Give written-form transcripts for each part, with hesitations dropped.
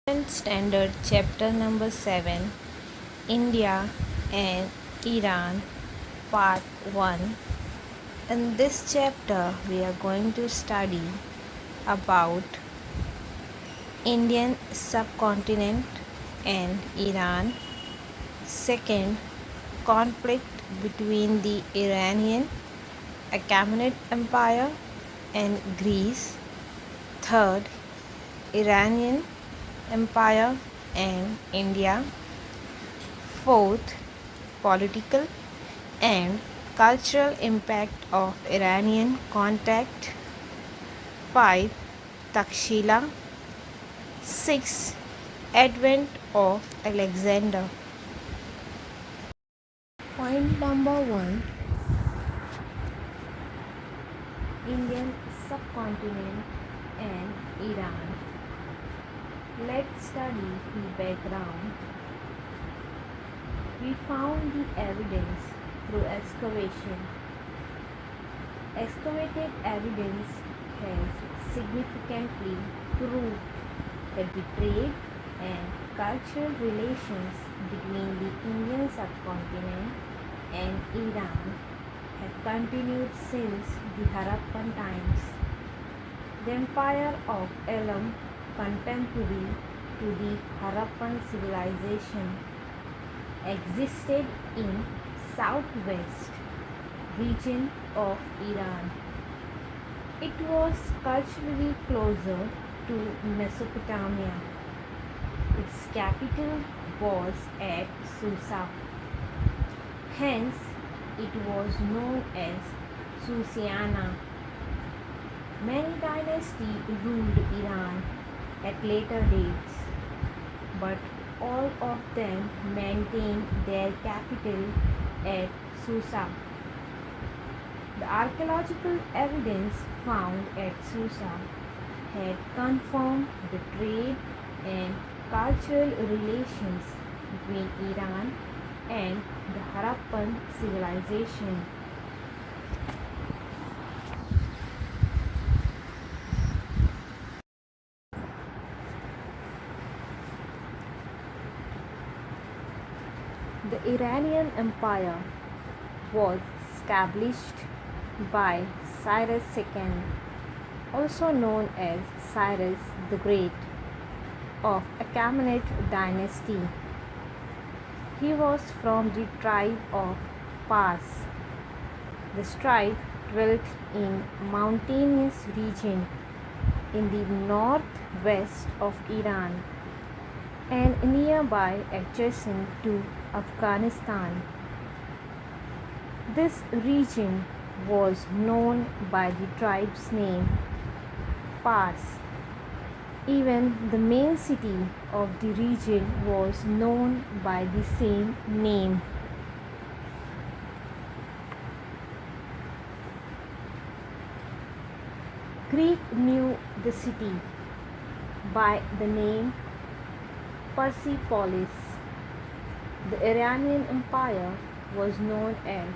Standard chapter number 7, India and Iran, part 1. In this chapter we are going to study about Indian subcontinent and Iran. Second, conflict between the Iranian Achaemenid Empire and Greece. Third, Iranian Empire and India. Fourth, political and cultural impact of Iranian contact. 5. Takshila. 6. Advent of Alexander. Point number 1, Indian subcontinent and Iran. Let's study the background. We found the evidence through excavation. Excavated evidence has significantly proved that the trade and cultural relations between the Indian subcontinent and Iran have continued since the Harappan times. The empire of Elam, contemporary to the Harappan civilization, existed in southwest region of Iran. It was culturally closer to Mesopotamia. Its capital was at Susa. Hence, it was known as Susiana. Many dynasties ruled Iran at later dates, but all of them maintained their capital at Susa. The archaeological evidence found at Susa had confirmed the trade and cultural relations between Iran and the Harappan civilization. The Iranian Empire was established by Cyrus II, also known as Cyrus the Great, of Achaemenid dynasty. He was from the tribe of Pars. This tribe dwelt in mountainous region in the northwest of Iran and nearby adjacent to Afghanistan. This region was known by the tribe's name, Pars. Even the main city of the region was known by the same name. Greek knew the city by the name Persepolis. The Iranian Empire was known as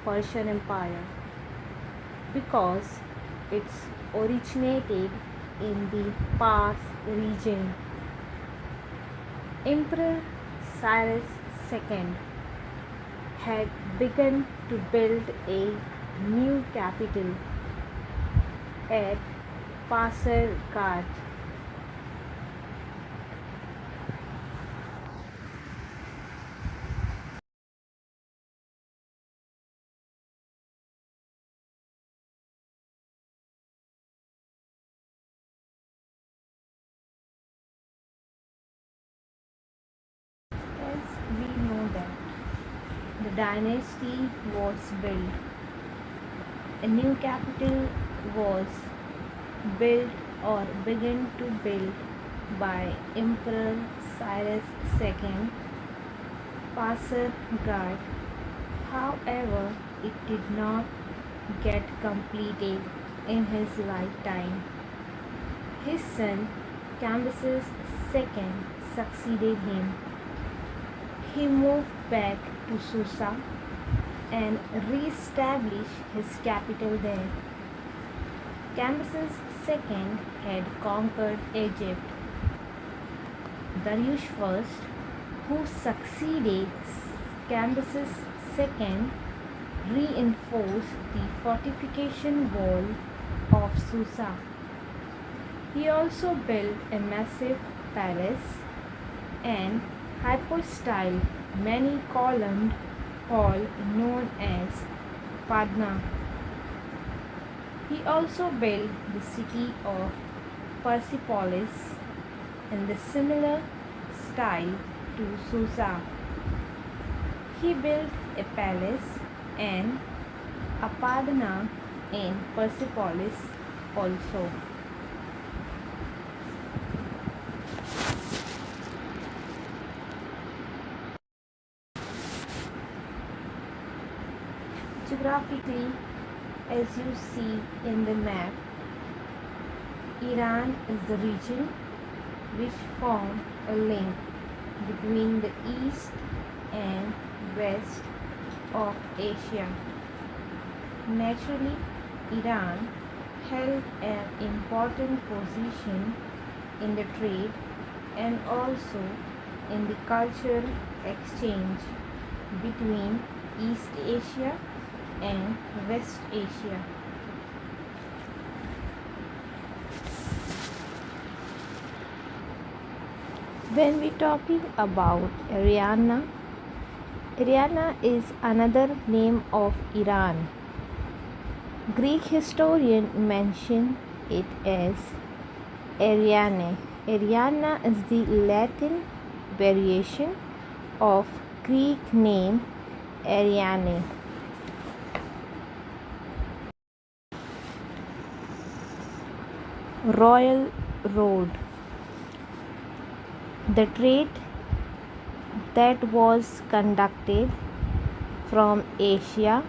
Persian Empire because it originated in the Pars region. Emperor Cyrus II had begun to build a new capital at Pasargad. As we know that the dynasty was built, a new capital was built or began to build by Emperor Cyrus II, Pasargad. However, it did not get completed in his lifetime. His son Cambyses II succeeded him. He moved back to Susa and re-established his capital there. Cambyses II had conquered Egypt. Darius I, who succeeded Cambyses II, reinforced the fortification wall of Susa. He also built a massive palace, an hypostyle, many-columned hall known as Padna. He also built the city of Persepolis in the similar style to Susa. He built a palace and a Padana in Persepolis also. Geographically, as you see in the map, Iran is the region which forms a link between the east and west of Asia. Naturally, Iran held an important position in the trade and also in the cultural exchange between East Asia and West Asia. When we talking about Ariana, Ariana is another name of Iran. Greek historian mention it as Ariane. Ariana is the Latin variation of Greek name Ariane. Royal Road. The trade that was conducted from Asia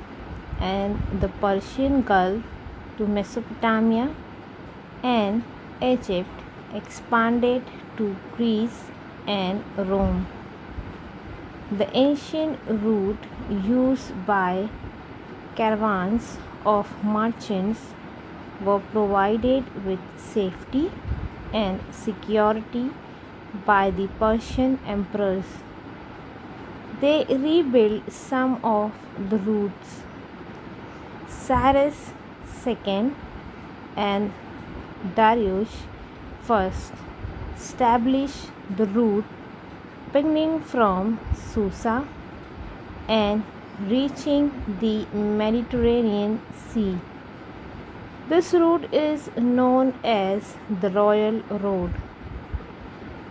and the Persian Gulf to Mesopotamia and Egypt expanded to Greece and Rome. The ancient route used by caravans of merchants were provided with safety and security by the Persian emperors. They rebuilt some of the routes. Cyrus II and Darius I established the route beginning from Susa and reaching the Mediterranean Sea. This route is known as the Royal Road.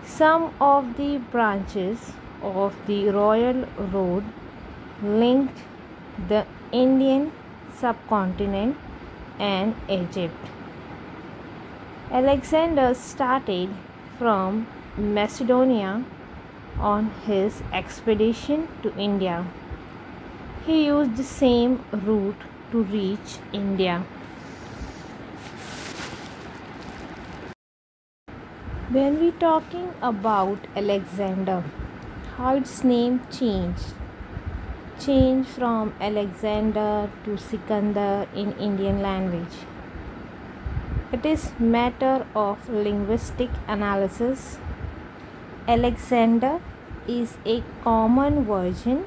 Some of the branches of the Royal Road linked the Indian subcontinent and Egypt. Alexander started from Macedonia on his expedition to India. He used the same route to reach India. When we talking about Alexander, how its name changed from Alexander to Sikandar in Indian language. It is matter of linguistic analysis. Alexander is a common version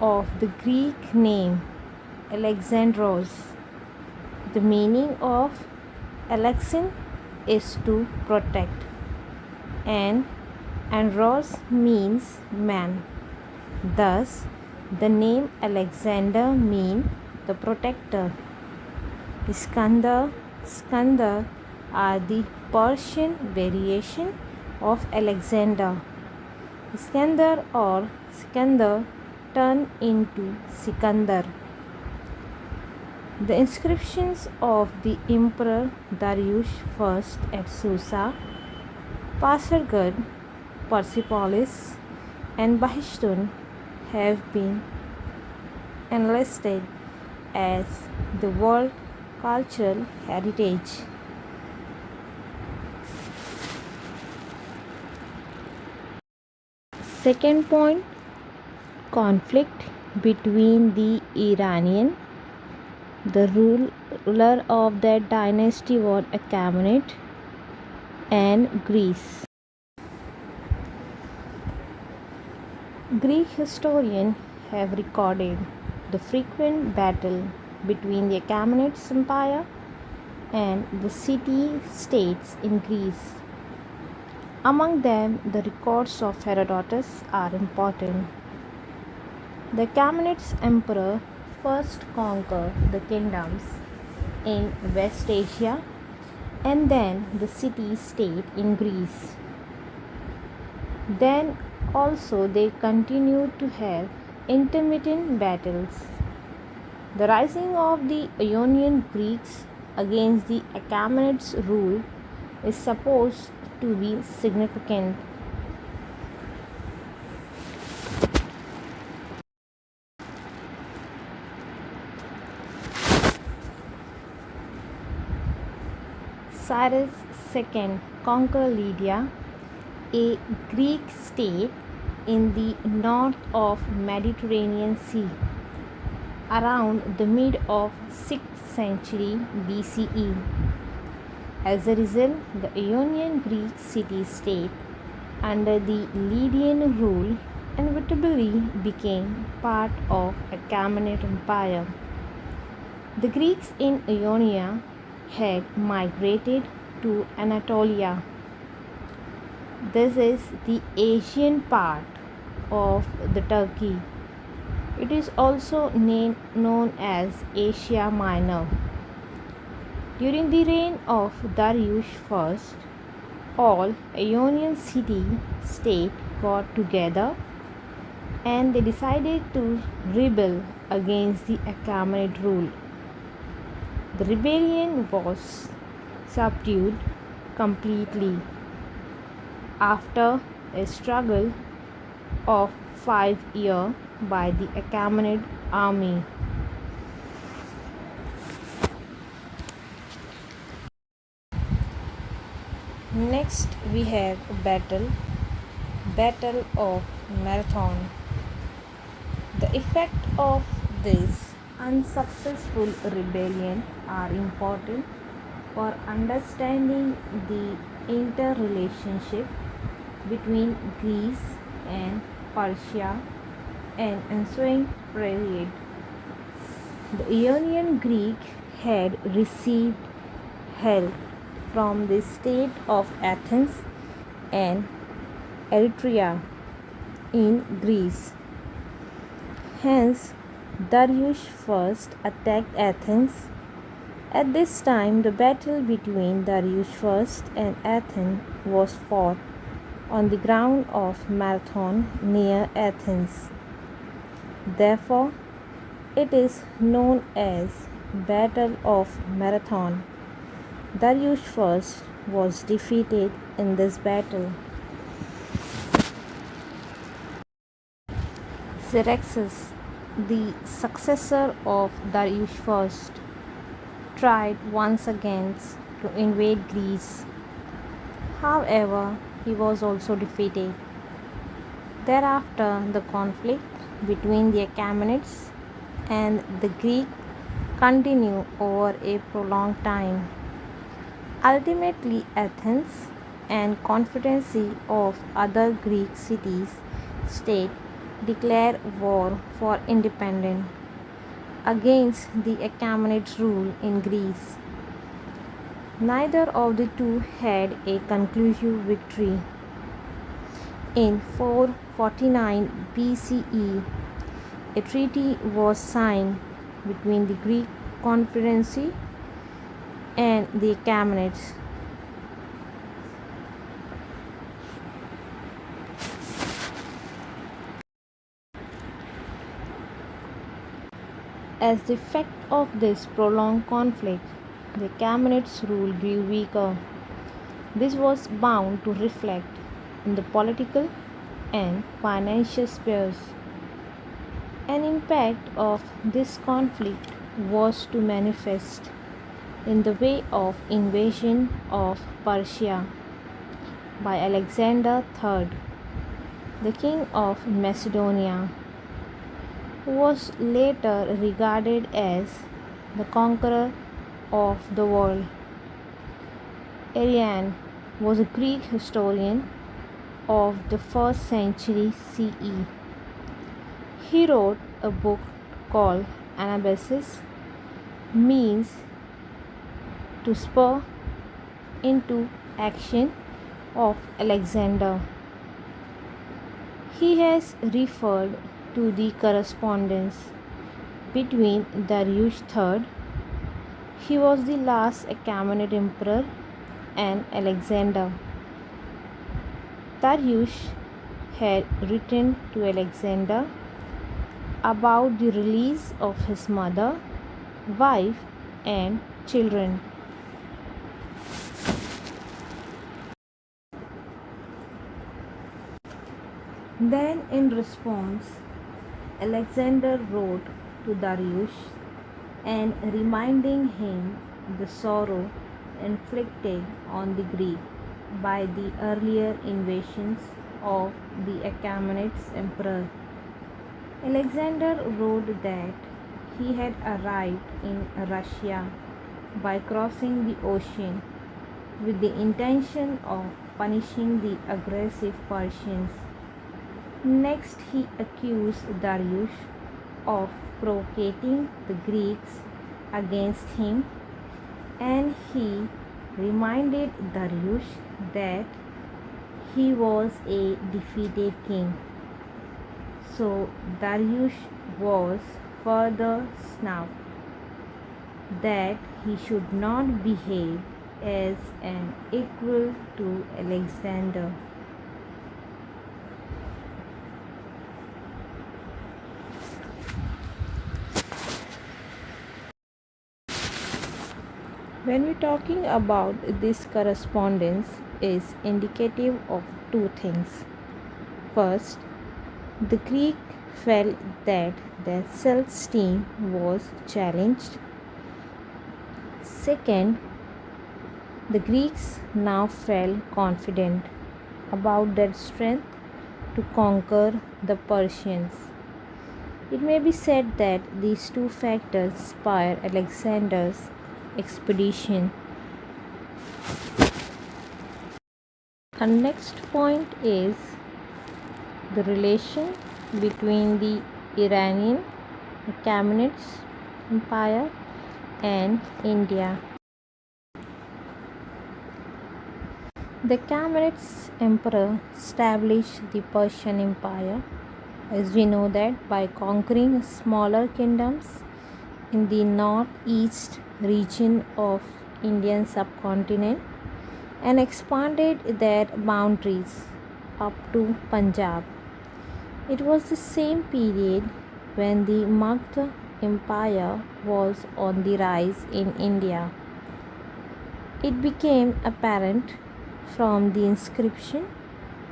of the Greek name Alexandros. The meaning of Alexin is to protect, and andros means man. Thus, the name Alexander means the protector. Skandar are the Persian variation of Alexander. Iskandar or Sikandar turned into Sikandar. The inscriptions of the Emperor Darius I at Susa, Pasargad, Persepolis, and Bahishtan have been enlisted as the World Cultural Heritage. Second point, conflict between the Iranian. The ruler of that dynasty was Achaemenid and Greece. Greek historians have recorded the frequent battle between the Achaemenid Empire and the city-states in Greece. Among them, the records of Herodotus are important. The Achaemenid emperor first conquered the kingdoms in West Asia and then the city-state in Greece. Then also they continued to have intermittent battles. The rising of the Ionian Greeks against the Achaemenids' rule is supposed to be significant. Cyrus II conquered Lydia, a Greek state in the north of Mediterranean Sea, around the mid of 6th century BCE. As a result, the Ionian Greek city-state under the Lydian rule inevitably became part of Achaemenid Empire. The Greeks in Ionia had migrated to Anatolia. This is the Asian part of the Turkey. It is also known as Asia Minor. During the reign of Darius I, all Ionian city-states got together and they decided to rebel against the Achaemenid rule. The rebellion was subdued completely after a struggle of 5 years by the Achaemenid army. Next we have a Battle of Marathon. The effect of this unsuccessful rebellion are important for understanding the interrelationship between Greece and Persia and ensuing period. The Ionian Greek had received help from the state of Athens and Eretria in Greece. Hence, Darius first attacked Athens. At this time, the battle between Darius I and Athens was fought on the ground of Marathon near Athens. Therefore, it is known as Battle of Marathon. Darius I was defeated in this battle. Xerxes, the successor of Darius I, tried once again to invade Greece. However, he was also defeated. Thereafter, the conflict between the Achaemenids and the Greeks continued over a prolonged time. Ultimately, Athens and confederacy of other Greek cities-states declared war for independence against the Achaemenid rule in Greece. Neither of the two had a conclusive victory. In 449 BCE, a treaty was signed between the Greek confederacy and the Achaemenids. As the effect of this prolonged conflict, the Achaemenids' rule grew weaker. This was bound to reflect in the political and financial spheres. An impact of this conflict was to manifest in the way of invasion of Persia by Alexander III, the king of Macedonia, who was later regarded as the conqueror of the world. Arrian was a Greek historian of the 1st century CE. He wrote a book called Anabasis, means to spur into action of Alexander. He has referred to the correspondence between Darius III, he was the last Achaemenid emperor, and Alexander. Darius had written to Alexander about the release of his mother, wife, and children. Then, in response, Alexander wrote to Darius and reminding him the sorrow inflicted on the Greek by the earlier invasions of the Achaemenids emperor. Alexander wrote that he had arrived in Russia by crossing the ocean with the intention of punishing the aggressive Persians. Next, he accused Darius of provoking the Greeks against him, and he reminded Darius that he was a defeated king. So Darius was further snubbed that he should not behave as an equal to Alexander. When we're talking about this correspondence is indicative of two things. First, the Greek felt that their self-esteem was challenged. Second, the Greeks now felt confident about their strength to conquer the Persians. It may be said that these two factors inspired Alexander's expedition. Our next point is the relation between the Iranian Achaemenids Empire and India. The Achaemenids emperor established the Persian Empire, as we know that, by conquering smaller kingdoms in the northeast region of Indian subcontinent and expanded their boundaries up to Punjab. It was the same period when the Magಧ Empire was on the rise in India. It became apparent from the inscription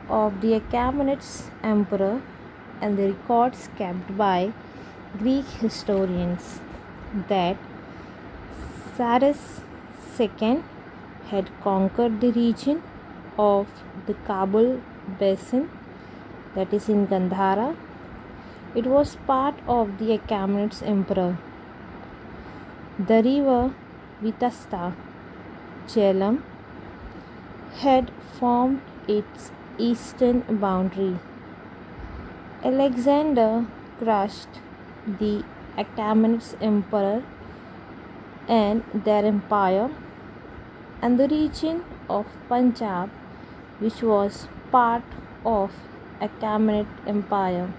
of the Achaemenids emperor and the records kept by Greek historians that Cyrus II had conquered the region of the Kabul basin, that is in Gandhara. It was part of the Achaemenids emperor. The river Vitasta, Jhelum, had formed its eastern boundary. Alexander crushed the Achaemenids emperor and their empire, and the region of Punjab, which was part of Achaemenid Empire.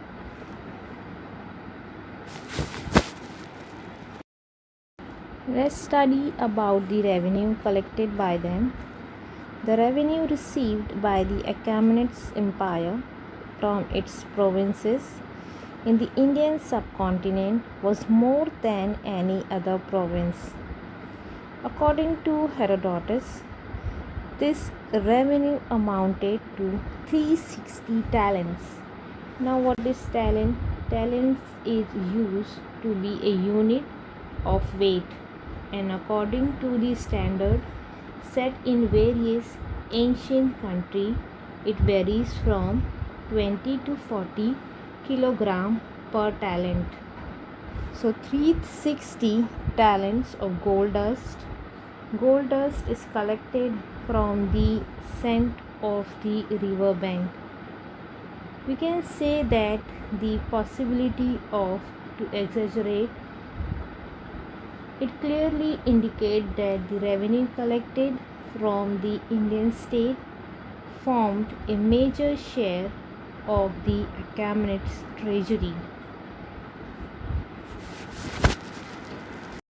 Let's study about the revenue collected by them. The revenue received by the Achaemenids Empire from its provinces in the Indian subcontinent was more than any other province. According to Herodotus, this revenue amounted to 360 talents. Now, what is talent? Talents is used to be a unit of weight, and according to the standard set in various ancient countries, it varies from 20 to 40 kilogram per talent. So 360 talents of gold dust. Gold dust is collected from the scent of the river bank. We can say that the possibility of to exaggerate it clearly indicates that the revenue collected from the Indian state formed a major share of the Achaemenid's treasury.